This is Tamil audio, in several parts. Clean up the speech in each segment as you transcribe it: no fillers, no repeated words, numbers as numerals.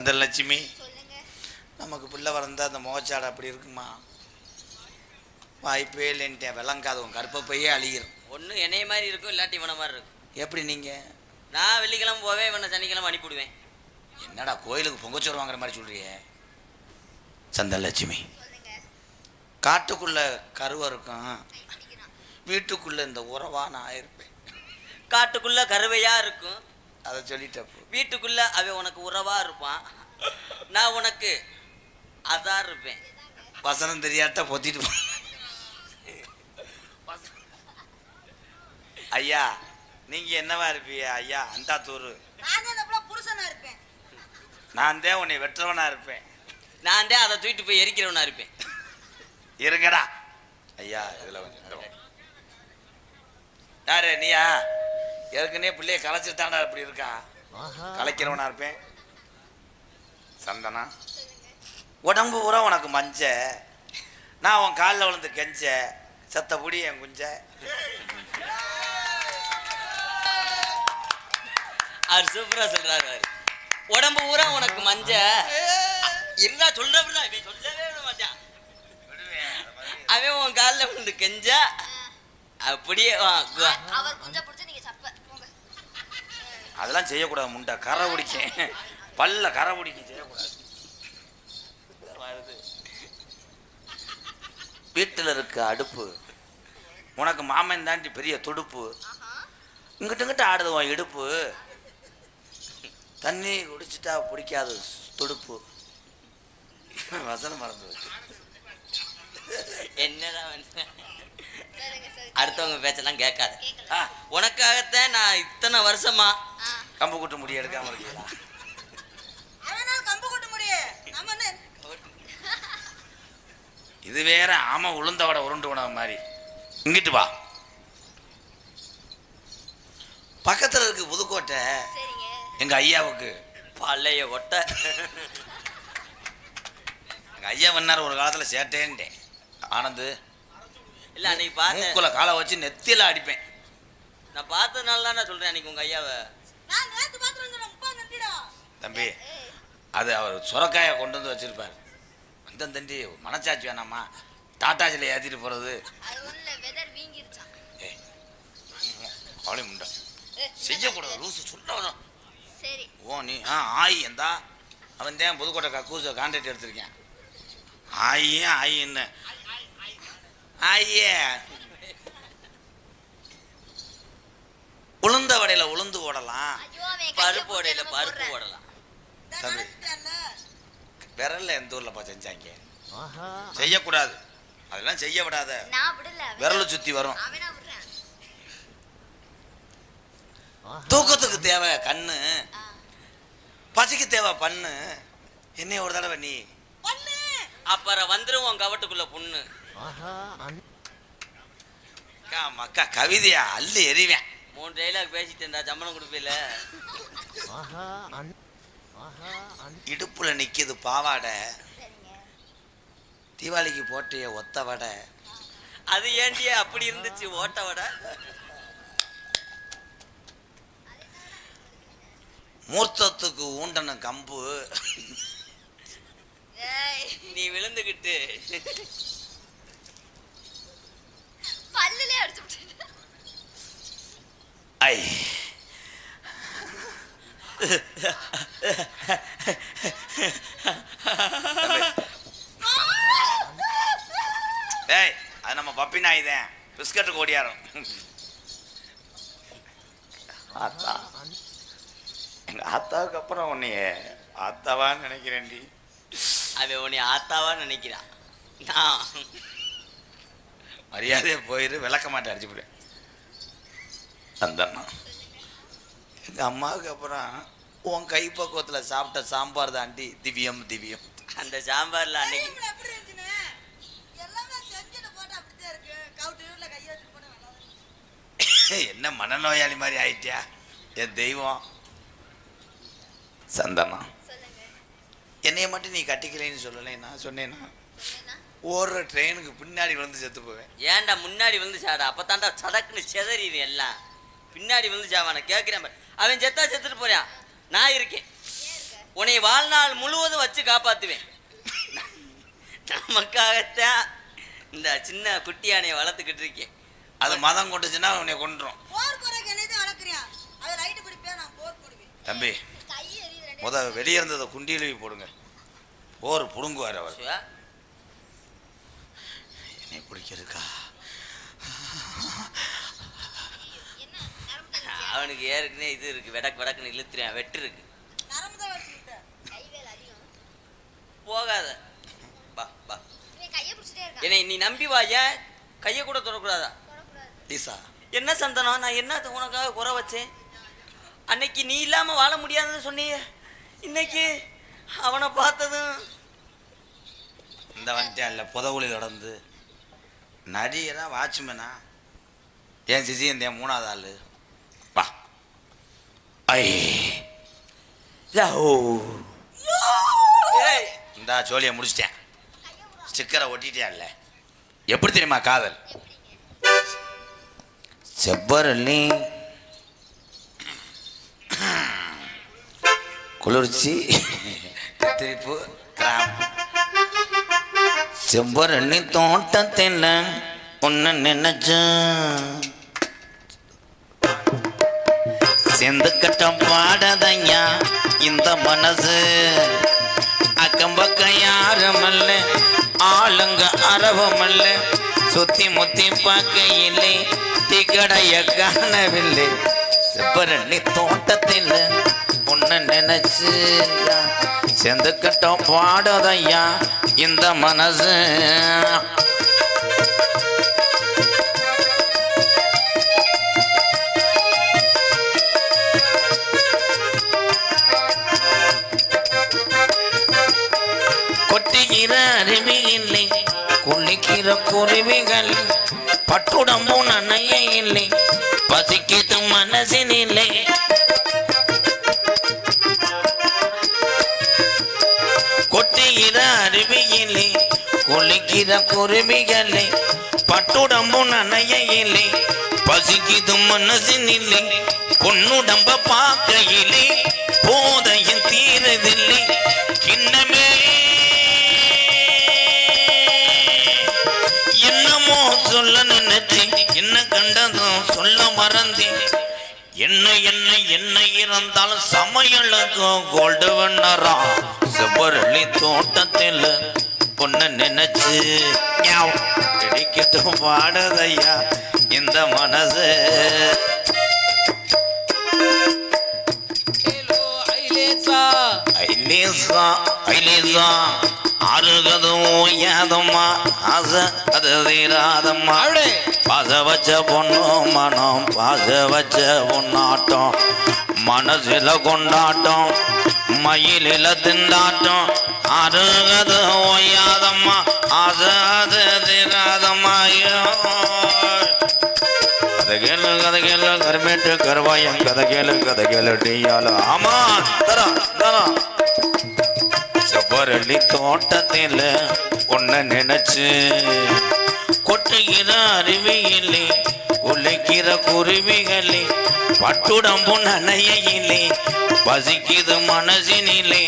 அந்த லட்சுமி நமக்கு பிள்ளை வளர்ந்தா அந்த முகச்சாடை அப்படி இருக்குமா? வாய்ப்பே இல்லைன்ட்டேன். விளங்காதவன் கருப்பை பையே அழிகிறோம். ஒன்று என்னைய மாதிரி இருக்கும், இல்லாட்டி இவனை மாதிரி இருக்கும். எப்படி நீங்கள்? நான் வெள்ளிக்கிழமை போவே, இவனை சனிக்கிழமை அனுப்பிவிடுவேன். என்னடா கோயிலுக்கு பொங்கச்சோறு வாங்குற மாதிரி சொல்றியே? சந்தலட்சுமி, காட்டுக்குள்ள கருவா இருக்கும், வீட்டுக்குள்ள இந்த உறவா நான் இருப்பேன். காட்டுக்குள்ள கருவையா இருக்கும், அதை சொல்லிட்டப்போ. வீட்டுக்குள்ள அவன் உனக்கு உறவா இருப்பான், நான் உனக்கு அதான் இருப்பேன். வசனம் தெரியாட்ட பொத்திட்டு ஐயா நீங்க என்னவா இருப்பீங்க ஐயா? அந்த தூரு புருஷனா இருப்பேன். நான் தான் உன்னை வெற்றவனா இருப்பேன். நான் தான் அதை தூக்கிட்டு போய் எரிக்கிறவனா இருப்பேன். இருங்கடா ஐயா. இதுல கொஞ்சம் யாரு நீயா? ஏற்கனவே பிள்ளைய கலைச்சிட்டாண்டா இப்படி இருக்கா? கலைக்கிறவனா இருப்பேன். சந்தனா, உடம்பு பூரா உனக்கு மஞ்ச, நான் உன் காலில் விழுந்து கெஞ்ச, செத்த புடி என் குஞ்ச. அவர் சூப்பரா சொல்றாரு. உடம்பு பூரா உனக்கு மஞ்ச இருந்தா சொல்றா, சொல்லவே விட மாட்டான். அவன் உன் காலில் விழுந்து கெஞ்ச, அப்படியே அதெல்லாம் செய்யக்கூடாது. முண்டை கரை பிடிக்க, பல்ல கரை பிடிக்க செய்யக்கூடாது. வீட்டில் இருக்க அடுப்பு உனக்கு மாமன் தாண்டி பெரிய துடுப்பு, இங்கிட்ட ஆடுதுவான் இடுப்பு, தண்ணி குடிச்சிட்டா பிடிக்காது துடுப்பு. வசனம் மறந்து வச்சு என்னதான் அடுத்தவங்க பேச்செல்லாம் கேட்காது. உனக்காகத்தான் நான் இத்தனை வருஷமா கம்பு கூட்ட முடிய எடுக்காம இருக்கீங்களா? இது வேற ஆமா உளுந்த வடை உருண்டு உணவு மாதிரி. இங்கிட்டு வா. பக்கத்துல இருக்கு புதுக்கோட்டை, எங்க ஐயாவுக்கு பழைய ஒட்டை. எங்க ஐயா வந்தார் ஒரு காலத்துல சேட்டேன்ட்டேன். ஆனந்து இல்ல அன்னைக்கு பார்த்து மூக்குல காலை வச்சு நெத்தியில அடிப்பேன். நான் பார்த்ததுனால தான் நான் சொல்றேன் அன்னைக்கு உங்க ஐயாவை. தம்பி, அது அவர் சுரக்காயை கொண்டு வந்து வச்சிருப்பார். அந்த தண்டி மனச்சாட்சி வேணாமா? டாட்டாச்சில ஏற்றிட்டு போறது. அவளே முண்டா செய்யக்கூடாது, லூசு சொல்ல. ஓ நீ ஆயி எந்தா அவன் தான் புதுக்கோட்டை கக்கூச கான்ட்ராக்ட் எடுத்திருக்கேன். ஆயே ஆயின்னு ஆயே உளுந்த வடையில உளுந்து போடலாம், பருப்பு வடையில பருப்பு போடலாம். தம்பி விரல்ல எந்த ஊர்லப்பா செஞ்சாங்க? செய்யக்கூடாது, அதெல்லாம் செய்ய விடாத. விரல சுத்தி வரும். தூக்கத்துக்கு தேவை கண்ணு, பசிக்கு தேவை பண்ணு. என்ன ஒரு தடவை நீ அப்புறம் வந்துரும் உன் கவட்டுக்குள்ள பொண்ணு. மக்கா கவிதையா அள்ளி எறிவேன். 3 டைலாக் பேசிட்டு இருந்தா சம்பளம் கொடுப்பீல. இடுப்புல நிக்குது பாவாடை, தீபாவளிக்கு போட்டிய ஒத்த வடை. அது ஏண்டியே அப்படி இருந்துச்சு ஓட்ட வடை. மூர்த்தத்துக்கு ஊண்டன கம்பு, நீ விழுந்துகிட்டு பல்லுலே அடிச்சு ஐ ஏய், அது நம்ம பப்பி நாய் தான், பிஸ்கட்டு கோடியாரம். ஆத்தா, எங்க ஆத்தாவுக்கு அப்புறம் உன்னைய ஆத்தாவான்னு நினைக்கிறேன்டி. அவன் உன்னை ஆத்தாவா நினைக்கிறான். நான் மரியாதையை போயிரு, விளக்க மாட்டேன், அடிச்சு போடுவேன். அந்த எங்கள் அம்மாவுக்கு அப்புறம் உன் கை பக்குவத்தில் சாப்பிட்ட சாம்பார் தாண்டி திவ்யம் திவ்யம். அந்த சாம்பார்ல அன்னைக்கு என்ன மனநோயாளி மாதிரி ஆயிட்டியா என் தெய்வம். சந்தனம், என்னைய மட்டும் நீ கட்டிக்கலைன்னு சொல்லலை, நான் சொன்னேன்னா ஓடுற ட்ரெயினுக்கு பின்னாடி வந்து செத்து போவேன். ஏன்டா முன்னாடி வந்து சாடா, அப்பத்தாண்டா சடக்குன்னு செதறிது எல்லாம். பின்னாடி வந்து சாவான கேட்கிறேன். அவன் செத்தா செத்துட்டு போறான், நான் இருக்கேன். உன்னை வாழ்நாள் முழுவதும் வச்சு காப்பாத்துவேன். நமக்காகத்தான் இந்த சின்ன குட்டியானையை வளர்த்துக்கிட்டு இருக்கேன். அது மதம் கொண்டுச்சுன்னா உன்னை கொண்டுரும். தம்பி வெளியே இருந்ததை குண்டியிலி போடுங்க. போர் புடுங்குவார் அவர். என்னை பிடிக்கிறதுக்கா? அவனுக்கு ஏற்கனவே இது இருக்கு, வெடக்கு வெடக்குன்னு இழுத்துறேன், வெட்டு இருக்கு. போகாத பா பா. என்னை நீ நம்பி வாயா, கையை கூட தொடக்கூடாதா? என்ன சந்தனம், நான் என்ன உனக்காக குறை வச்சேன்? அன்னைக்கு நீ இல்லாம வாழ முடியாதுன்னு சொன்னீங்க, இன்னைக்கு அவனை பார்த்ததும் இந்த வந்துட்டான்ல புதவுளி நடந்து நடிகரா வாட்ச்மேனா என் சிசி இந்த மூணாவது ஆளு பா. இந்த சோழியை முடிச்சிட்டேன், ஸ்டிக்கரை ஒட்டிட்டேன்ல. எப்படி தெரியுமா காதல்? செவ்வரளி குளிர்ச்சி திருப்பு கிராம் செவ்வரளி தோட்டத்தில் ஒன்னு நினைச்ச செந்து கட்டம் பாடதையா இந்த மனசு. அக்கம் பக்கம் யாரும் அல்ல, ஆளுங்க அரவம் அல்ல, சுத்தி முத்தி பார்க்கையில்லை, திகடைய காணவில்லை. செவ்வரளி தோட்டத்தில் ஒன்னு நினைச்சு செந்து கட்டம் பாடதையா இந்த மனசு. கொட்டுகிற அருவி இல்லை, குளிக்கிற குருவிகள், பட்டுடம்பு நனைய இல்லை, பசிக்கிது மனசின் இல்லை. கொட்டுகிற அருவியிலே குளிக்கிற குருவிகளை, பட்டுடம்பு நனைய இல்லை, பசிக்கிது மனசின் இல்லை. பொன்னுடம்ப பார்க்கையிலே போதையும் தீரதில்லை. கிண்ணமே என்னமோ சொல்ல நினைச்சு என்ன கண்டதும் சொல்ல மறந்தேன். என்ன என்ன என்ன இருந்தாலும் சமையலுக்கும் கோல்டு வண்ணரா. செவ்வரளி தோட்டத்தில் பொண்ணு நினைச்சு கிடைக்கட்டும் பாடுதையா இந்த மனசு. ஆறுகதும் ஓயாதம்மா, ஆசை அது தீராதம்மா. பாச வச்ச பொண்ணு மனம், பாச வச்ச பொண்ணாட்டம், மனசுல கொண்டாட்டம், மயிலில திண்டாட்டம். ஆறுகது ஓயாதம்மா, ஆசை அது தீராதம்மா. கதை கேளு கதை கேளு கருமேட்டு கருவாயம், கதை கேளு கதை கேளு டீயால. ஆமா தரா தரா. செவ்வரளி தோட்டத்தில் ஒன்ன நினைச்சு கொட்டுகிற அருவியிலே உழைக்கிற குருவிகளே, பட்டுடம்பு நனையிலே, பசிக்குது மனசினிலே.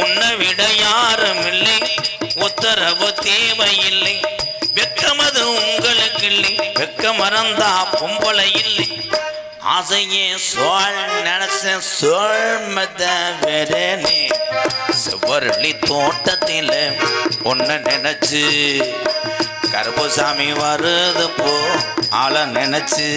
உன்னை விட யாரும் இல்லை, உத்தரவு தேவையில்லை. வெக்கமது உங்களுக்கு இல்லை, வெக்க மறந்தா பொம்பளை இல்லை. ஆசையே சோழ் நினைச்ச சோழ்மத வேறே. செவ்வரளி தோட்டத்தில் ஒன்ன நினைச்சு கருப்புசாமி வருது போ ஆள நினைச்சு.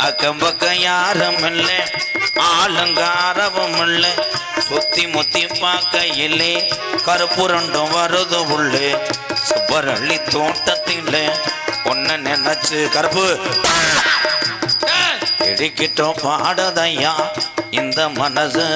அக்கம் பக்கம் யாரும் இல்லை, ஆளுங்காரவும் இல்லை, சுத்தி முத்தி பார்க்க இல்லை, கருப்புரண்டும் வருது உள்ளே. செவ்வரளி தோட்டத்தில் ஒன்ன நினைச்சு கருப்பு இடிக்கிட்டோம் பாடதையா இந்த மனசு.